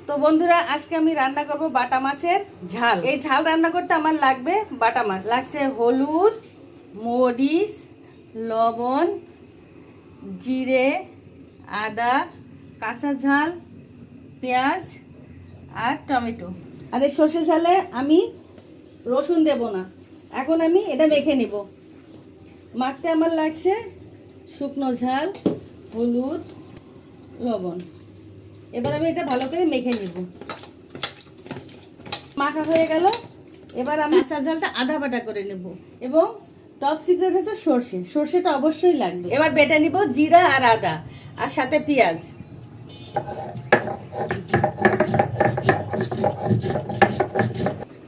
তো বন্ধুরা আজকে আমি রান্না করব বাটা মাছের ঝাল। এই ঝাল রান্না করতে আমার লাগবে বাটা মাছ, লাগছে হলুদ, মরিচ, লবণ, জিরে, আদা, কাঁচা ঝাল, পেঁয়াজ আর টমেটো। আর এই সর্ষে ঝালে আমি রসুন দেব না। এখন আমি এটা মেখে নেব। মাখতে আমার লাগছে শুকনো ঝাল, হলুদ, লবণ। এবার আমি এটা ভালো করে মেখে নেব। মাখা হয়ে গেল। এবার আমি কাঁচা ঝালটা আধা বাটা করে নেব এবং টপ সিক্রেট হচ্ছে সর্ষে, সর্ষেটা অবশ্যই লাগবে। এবার বেটে নিব জিরা আর আদা আর সাথে পেঁয়াজ।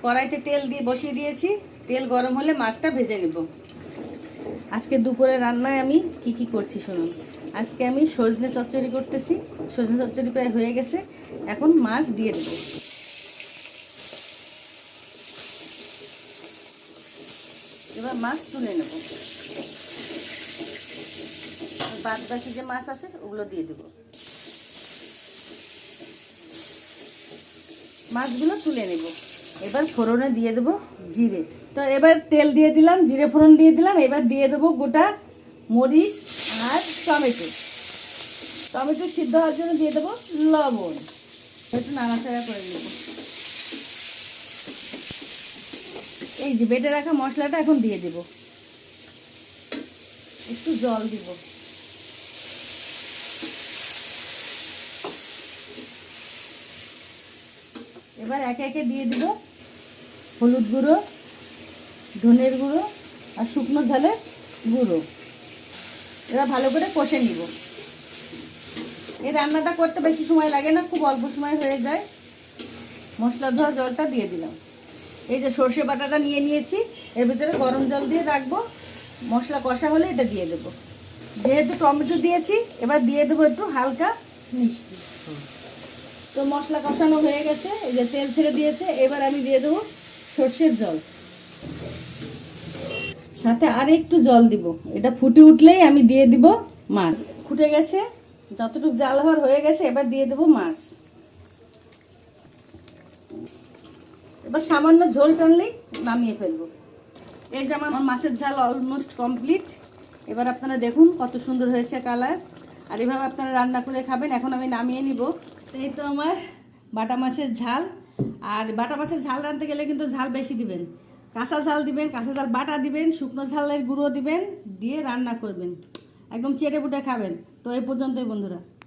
কড়াইতে তেল দিয়ে বসিয়ে দিয়েছি, তেল গরম হলে মাছটা ভেজে নেব। আজকে দুপুরে রান্নায় আমি কি করছি শুনুন। আজকে আমি সজনে চচ্চড়ি করতেছি। সজনে চচ্চড়ি প্রায় হয়ে গেছে, এখন মাছ দিয়ে দেব। এবার মাছ তুলে নেব। বাদ বাকি যে মাছ আছে ওগুলো দিয়ে দেব। মাছগুলো তুলে নেব। এবার ফোড়নে দিয়ে দেব জিরে। তো এবার তেল দিয়ে দিলাম, জিরে ফোড়ন দিয়ে দিলাম। এবার দিয়ে দেবো গোটা মরিচ আর টমেটো। টমেটো সিদ্ধ হওয়ার জন্য দিয়ে দেবো লবণ। একটু নাড়াচাড়া করে নেব। এই যে বেটে রাখা মশলাটা এখন দিয়ে দেব। একটু জল দিব। এবার একে একে দিয়ে দিব হলুদ গুঁড়ো, ধনের গুঁড়ো আর শুকনো ঝালের গুঁড়ো। এবার ভালো করে কষে নিব। এই রান্নাটা করতে বেশি সময় লাগে না, খুব অল্প সময় হয়ে যায়। মশলা ধোয়া জলটা দিয়ে দিলাম। এই যে সর্ষে বাটাটা নিয়ে নিয়েছি, এর ভিতরে গরম জল দিয়ে রাখবো। মশলা কষা হলে এটা দিয়ে দেব। যেহেতু টমেটো দিয়েছি, এবার দিয়ে দেবো একটু হালকা মিষ্টি। তো মশলা কষানো হয়ে গেছে, এই যে তেল ছেড়ে দিয়েছে। এবার আমি দিয়ে দেবো সর্ষের জল, সাথে আর একটু জল দিব। এটা ফুটে উঠলেই আমি দিয়ে দিব মাছ। ফুটে গেছে, যতটুকু জাল হওয়ার হয়ে গেছে। এবার দিয়ে দেবো মাছ। এবার সামান্য ঝোল টানলেই নামিয়ে ফেলবো। এই যে আমার মাছের ঝাল অলমোস্ট কমপ্লিট। এবার আপনারা দেখুন কত সুন্দর হয়েছে কালার। আর এভাবে আপনারা রান্না করে খাবেন। এখন আমি নামিয়ে নিব। এই তো আমার বাটা মাছের ঝাল। আর বাটা মাছের ঝাল রাঁধতে গেলে কিন্তু ঝাল বেশি দিবেন। কাঁচা ঝাল দিবেন, কাঁচা ঝাল বাটা দিবেন, শুকনো ঝালের গুঁড়ো দিবেন, দিয়ে রান্না করবেন। একদম চেটে পুটে খাবেন। তো এই পর্যন্তই বন্ধুরা।